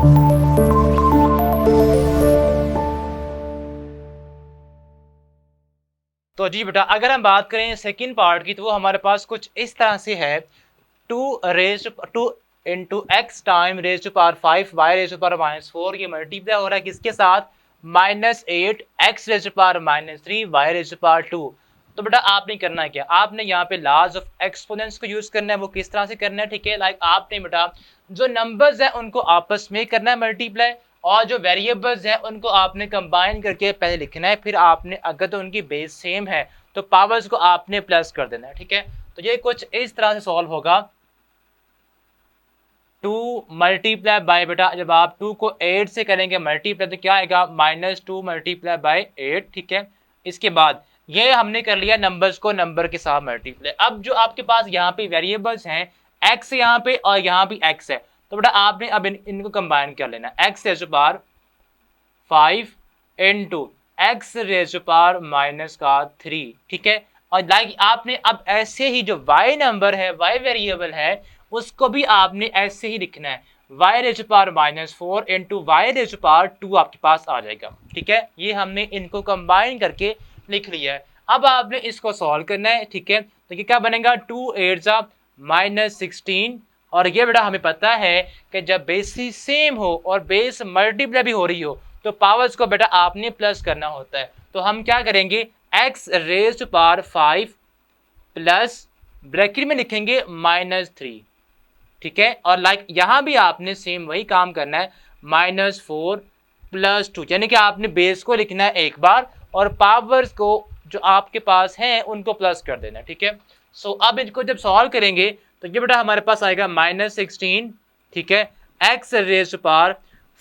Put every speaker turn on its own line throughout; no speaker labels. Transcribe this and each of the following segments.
तो जी बेटा, अगर हम बात करें सेकंड पार्ट की, तो वो हमारे पास कुछ इस तरह से है। 2 into x time raise to power 5 y raise to power -4, ये मल्टीप्लाई हो रहा है किसके साथ, -8 x raise to power -3 y raise to power 2। तो बेटा आपने करना क्या, आपने यहाँ पे लॉज ऑफ एक्सपोनेंट्स को यूज करना है। वो किस तरह से करना है, ठीक है, लाइक आपने बेटा जो नंबर्स है उनको आपस में करना है मल्टीप्लाई, और जो वेरिएबल्स हैं उनको आपने कंबाइन करके पहले लिखना है। फिर आपने अगर तो उनकी बेस सेम है तो पावर्स को आपने प्लस कर देना है, ठीक है। तो ये कुछ इस तरह से सॉल्व होगा। 2 मल्टीप्लाई बाय, बेटा जब आप 2 को 8 से करेंगे मल्टीप्लाई तो क्या आएगा, -2 मल्टीप्लाई बाय 8, ठीक है। इसके बाद ये हमने कर लिया नंबर्स को नंबर के साथ मल्टीप्लाई। अब जो आपके पास यहाँ पे वेरिएबल्स हैं, एक्स यहाँ पे और यहाँ भी एक्स है, तो बेटा आपने अब इनको कंबाइन कर लेना। X raise to power 5 into x raise to power -3, ठीक है। और लाइक आपने अब ऐसे ही जो y नंबर है, y वेरिएबल है, उसको भी आपने ऐसे ही लिखना है। y raise to power -4 into y raise to power 2 आपके पास आ जाएगा, ठीक है। ये हमने इनको कंबाइन करके लिख लिया है। अब आपने इसको सॉल्व करना है, ठीक है। तो ये क्या बनेगा, 2 8 जा -16, और ये बेटा हमें पता है कि जब बेसिस सेम हो और बेस मल्टीप्लाई भी हो रही हो तो पावर्स को बेटा आपने प्लस करना होता है। तो हम क्या करेंगे, x raise to power 5 plus bracket में लिखेंगे -3, ठीक है। और लाइक यहाँ भी आपने सेम वही काम करना है, -4 प्लस 2, यानी कि आपने बेस को लिखना है एक बार और पावर्स को जो आपके पास हैं उनको प्लस कर देना, ठीक है। सो अब इनको जब सॉल्व करेंगे तो ये बेटा हमारे पास आएगा -16, ठीक है। एक्स रेज़ टू पावर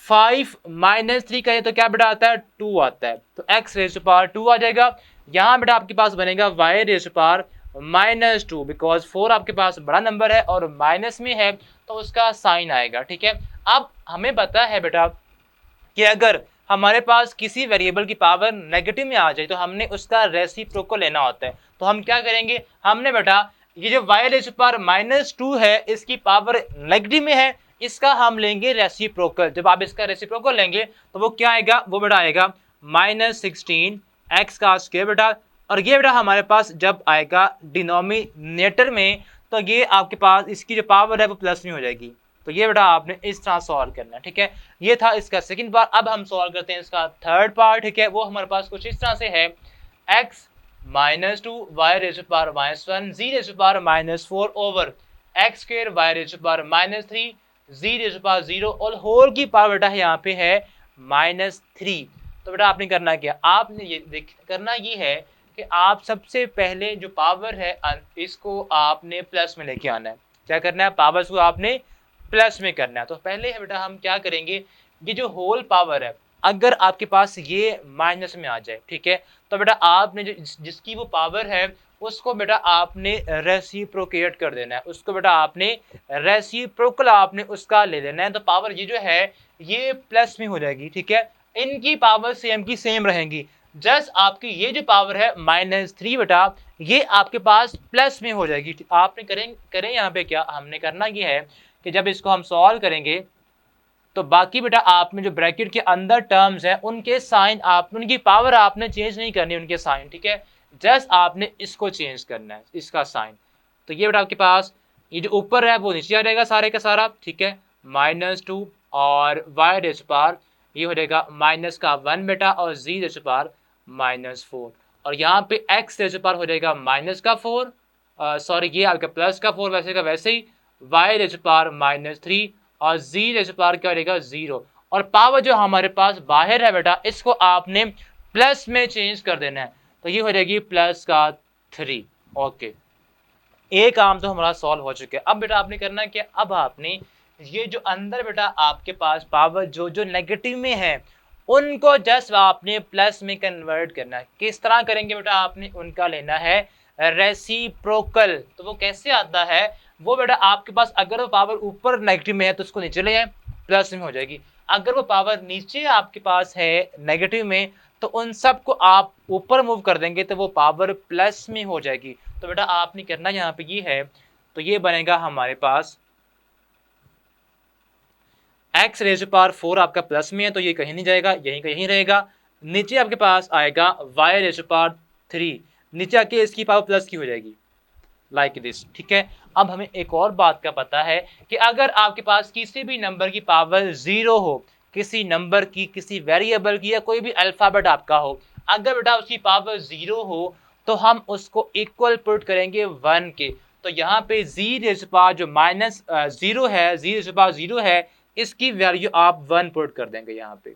5 -3 का ये तो क्या बेटा आता है, 2 आता है, तो एक्स रेज़ टू पावर 2 आ जाएगा। यहाँ बेटा आपके पास बनेगा y raise to power -2, because 4 आपके पास बड़ा नंबर है और माइनस में है तो उसका साइन आएगा, ठीक है। अब हमें पता है बेटा कि अगर हमारे पास किसी वेरिएबल की पावर नेगेटिव में आ जाए तो हमने उसका रेसिप्रोकल लेना होता है। तो हम क्या करेंगे, हमने बेटा ये जो y रेज़ टू पावर -2 है, इसकी पावर नेगेटिव में है, इसका हम लेंगे रेसिप्रोकल। जब आप इसका रेसिप्रोकल लेंगे तो वो क्या आएगा, वो बेटा आएगा -16 एक्स का स्क्वायर बेटा। और ये बेटा हमारे पास जब आएगा डिनोमिनेटर में तो ये आपके पास इसकी जो पावर है वो प्लस में हो जाएगी। तो ये बेटा आपने इस तरह सॉल्व करना है, ठीक है। ये था इसका सेकंड पार्ट। अब हम सॉल्व करते हैं इसका थर्ड पार्ट, ठीक है। वो हमारे पास कुछ इस तरह से है, x -2 y raise to power -1 z raise to power -4 over x square y raise to power -3 z raise to power 0 और होल की पावर बेटा यहाँ पे है -3। तो बेटा आपने करना क्या, आपने ये करना ये है कि आप सबसे पहले जो पावर है इसको आपने प्लस में लेके आना है। क्या करना है, पावर्स को आपने प्लस में करना है। तो पहले है बेटा हम क्या करेंगे, ये जो होल पावर है अगर आपके पास ये माइनस में आ जाए, ठीक है, तो बेटा आपने जो जिसकी वो पावर है उसको बेटा आपने रेसिप्रोकेट कर देना है, उसको बेटा आपने रेसिप्रोकल आपने उसका ले लेना है। तो पावर ये जो है ये प्लस में हो जाएगी, ठीक है। इनकी पावर सेम की सेम रहेंगी, जस्ट आपकी ये जो पावर है -3 बेटा ये आपके पास प्लस में हो जाएगी। आपने करें यहाँ पे क्या, हमने करना ये है कि जब इसको हम सॉल्व करेंगे तो बाकी बेटा आपने जो ब्रैकेट के अंदर टर्म्स है उनके साइन आप उनकी पावर आपने चेंज नहीं करनी, उनके साइन, ठीक है। जस्ट आपने इसको चेंज करना है, इसका साइन। तो ये बेटा आपके पास ये जो ऊपर है वो नीचे आ जाएगा सारे का सारा, ठीक है। -2 और y रेज़ टू पावर ये हो जाएगा -1 बेटा और z रेज़ टू पावर -4, और यहाँ पे x रेज़ टू पावर हो जाएगा -4, सॉरी ये आपका +4 वैसे का वैसे ही, y रेज़ टू पावर -3 और z रेज़ टू पावर क्या हो जाएगा 0। और पावर जो हमारे पास बाहर है बेटा इसको आपने प्लस में चेंज कर देना है, तो ये हो जाएगी +3। ओके, एक काम तो हमारा सॉल्व हो चुका है। अब बेटा आपने करना है कि अब आपने ये जो अंदर बेटा आपके पास पावर जो जो नेगेटिव में है उनको जस्ट आपने प्लस में कन्वर्ट करना है। किस तरह करेंगे बेटा, आपने उनका लेना है रेसिप्रोकल। तो वो कैसे आता है, वो बेटा आपके पास अगर वो पावर ऊपर नेगेटिव में है तो उसको नीचे ले आए, प्लस में हो जाएगी। अगर वो पावर नीचे आपके पास है नेगेटिव में तो उन सब को आप ऊपर मूव कर देंगे तो वो पावर प्लस में हो जाएगी। तो बेटा आपने करना यहाँ पे ये है, तो ये बनेगा हमारे पास एक्स रेज पावर 4 आपका प्लस में है तो ये कहीं नहीं जाएगा, यहीं कहीं रहेगा। नीचे आपके पास आएगा वाई रेज पावर 3, नीचे आके इसकी पावर प्लस की हो जाएगी लाइक दिस, ठीक है। अब हमें एक और बात का पता है कि अगर आपके पास किसी भी नंबर की पावर 0 हो, किसी नंबर की, किसी वेरिएबल की, या कोई भी अल्फाबेट आपका हो, अगर बेटा उसकी पावर 0 हो तो हम उसको इक्वल पुट करेंगे 1 के। तो यहाँ पे जी रेज़ पावर जो माइनस 0 है, जी रेज़ पावर 0 है, इसकी वैल्यू आप 1 पुट कर देंगे यहाँ पे,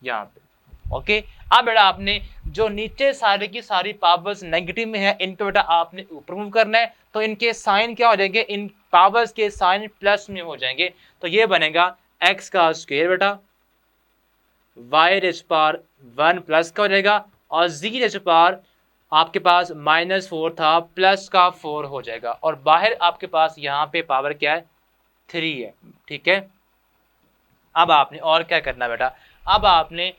यहाँ पे। ओके, अब बेटा आपने जो नीचे सारी की सारी पावर्स नेगेटिव में है, इनको बेटा आपने ऊपर मूव करना है, तो इनके साइन क्या हो जाएंगे, इन पावर्स के साइन प्लस में हो जाएंगे। तो ये बनेगा एक्स का स्क्वायर बेटा, वाई रेज़ पावर 1 प्लस का हो जाएगा, और जी रेज़ पावर आपके पास -4 था, प्लस का 4 हो जाएगा, और बाहर आपके पास यहाँ पे पावर क्या है, 3 है, ठीक है। अब आपने और क्या करना है बेटा, अब आपने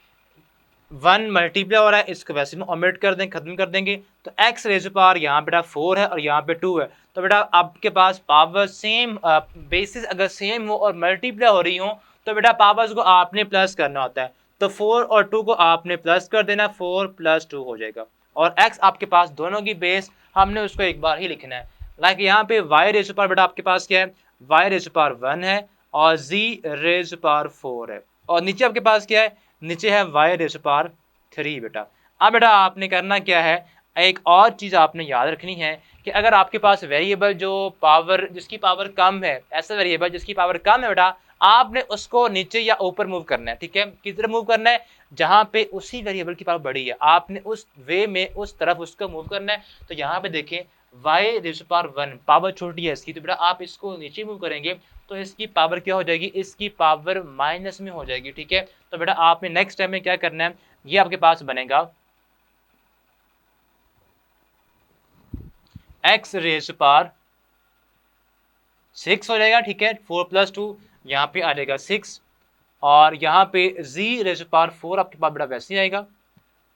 1 मल्टीप्लाई हो रहा है, इसको वैसे में ओमिट कर दें, खत्म कर देंगे। तो एक्स रेज़ पावर यहाँ बेटा 4 है और यहाँ पे 2 है, तो बेटा आपके पास पावर सेम बेसिस अगर सेम हो और मल्टीप्लाई हो रही हो तो बेटा पावर्स को आपने प्लस करना होता है। तो 4 और 2 को आपने प्लस कर देना, 4 + 2 हो जाएगा, और एक्स आपके पास दोनों की बेस हमने उसको एक बार ही लिखना है। लाइक यहाँ पे वाई रेज़ पावर बेटा आपके पास क्या है, वाई रेज़ पावर 1 है और जी रेज़ पावर 4 है, और नीचे आपके पास क्या है, नीचे है वाई रेज़ पावर 3 बेटा। अब बेटा आपने करना क्या है, एक और चीज़ आपने याद रखनी है कि अगर आपके पास वेरिएबल जो पावर जिसकी पावर कम है, ऐसा वेरिएबल जिसकी पावर कम है बेटा, आपने उसको नीचे या ऊपर मूव करना है, ठीक है। किधर मूव करना है, जहाँ पे उसी वेरिएबल की पावर बड़ी है, आपने उस वे में उस तरफ उसको मूव करना है। तो यहाँ पे देखें वाई रेज़ पावर 1 पावर छोटी है इसकी, तो बेटा आप इसको नीचे मूव करेंगे तो इसकी पावर क्या हो जाएगी, इसकी पावर माइनस में हो जाएगी, ठीक है। तो बेटा आपने नेक्स्ट टाइम में क्या करना है, ये आपके पास बनेगा एक्स रेज़ पावर 6 हो जाएगा, ठीक है। 4 + 2 यहाँ पे आ जाएगा 6, और यहाँ पे जी रेज़ पावर 4 आपके पास बेटा वैसे ही आएगा,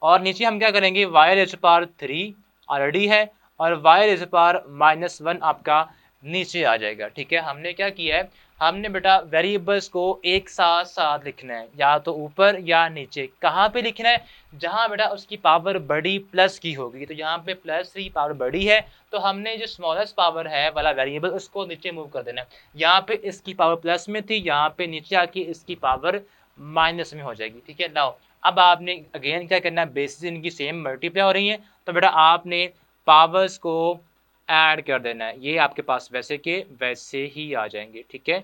और नीचे हम क्या करेंगे, वाई रेज़ पावर 3 ऑलरेडी है, और वाई रेज़ पावर -1 आपका नीचे आ जाएगा, ठीक है। हमने क्या किया है, हमने बेटा वेरिएबल्स को एक साथ साथ लिखना है, या तो ऊपर या नीचे। कहाँ पे लिखना है, जहाँ बेटा उसकी पावर बड़ी प्लस की होगी। तो यहाँ पे +3 पावर बड़ी है, तो हमने जो स्मॉलेस्ट पावर है वाला वेरिएबल उसको नीचे मूव कर देना है। यहाँ पे इसकी पावर प्लस में थी, यहाँ पे नीचे आके इसकी पावर माइनस में हो जाएगी, ठीक है। नाउ अब आपने अगेन क्या करना है, बेसिस इनकी सेम मल्टीप्लाई हो रही हैं, तो बेटा आपने पावर्स को ऐड कर देना है, ये आपके पास वैसे के वैसे ही आ जाएंगे, ठीक है।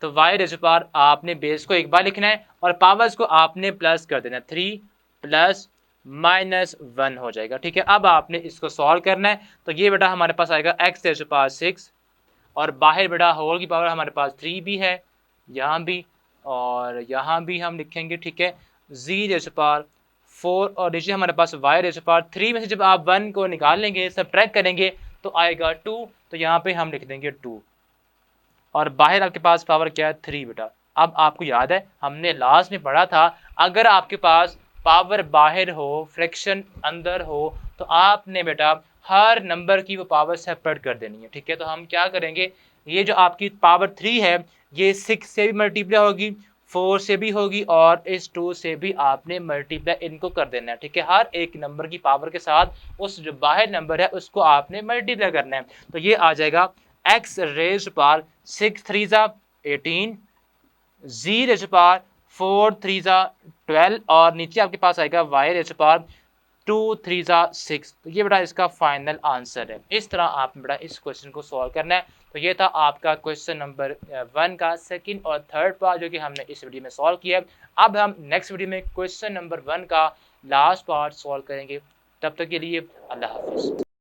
तो वाई रेज़ पावर आपने बेस को एक बार लिखना है और पावर्स को आपने प्लस कर देना है, 3 + -1 हो जाएगा, ठीक है। अब आपने इसको सॉल्व करना है, तो ये बेटा हमारे पास आएगा एक्स रेज़ पावर 6, और बाहर बेटा होल की पावर हमारे पास 3 भी है, यहाँ भी और यहाँ भी हम लिखेंगे, ठीक है। जी रेज़ पावर 4, और नीचे हमारे पास वाई रेज़ पावर 3 में से जब आप 1 को निकाल लेंगे, सबट्रैक्ट करेंगे तो आएगा 2, तो यहाँ पे हम लिख देंगे 2, और बाहर आपके पास पावर क्या है, 3 बेटा। अब आपको याद है हमने लास्ट में पढ़ा था, अगर आपके पास पावर बाहर हो, फ्रैक्शन अंदर हो, तो आपने बेटा हर नंबर की वो पावर सेपरेट कर देनी है, ठीक है। तो हम क्या करेंगे, ये जो आपकी पावर 3 है, ये 6 से भी मल्टीप्लाई होगी, 4 से भी होगी, और इस 2 से भी आपने मल्टीप्लाई इनको कर देना है, ठीक है। हर एक नंबर की पावर के साथ उस जो बाहर नंबर है उसको आपने मल्टीप्लाई करना है। तो ये आ जाएगा एक्स रेज़ पावर 6 3 ज़ा 18, जी रेज़ पावर 4 3 ज़ा 12, और नीचे आपके पास आएगा वाई रेज़ पावर 2 3 ज़ा 6। तो ये बेटा इसका फाइनल आंसर है। इस तरह आप बेटा इस क्वेश्चन को सॉल्व करना है। तो ये था आपका क्वेश्चन नंबर 1 का सेकंड और थर्ड पार्ट जो कि हमने इस वीडियो में सॉल्व किया है। अब हम नेक्स्ट वीडियो में क्वेश्चन नंबर 1 का लास्ट पार्ट सॉल्व करेंगे। तब तक के लिए अल्लाह हाफिज़।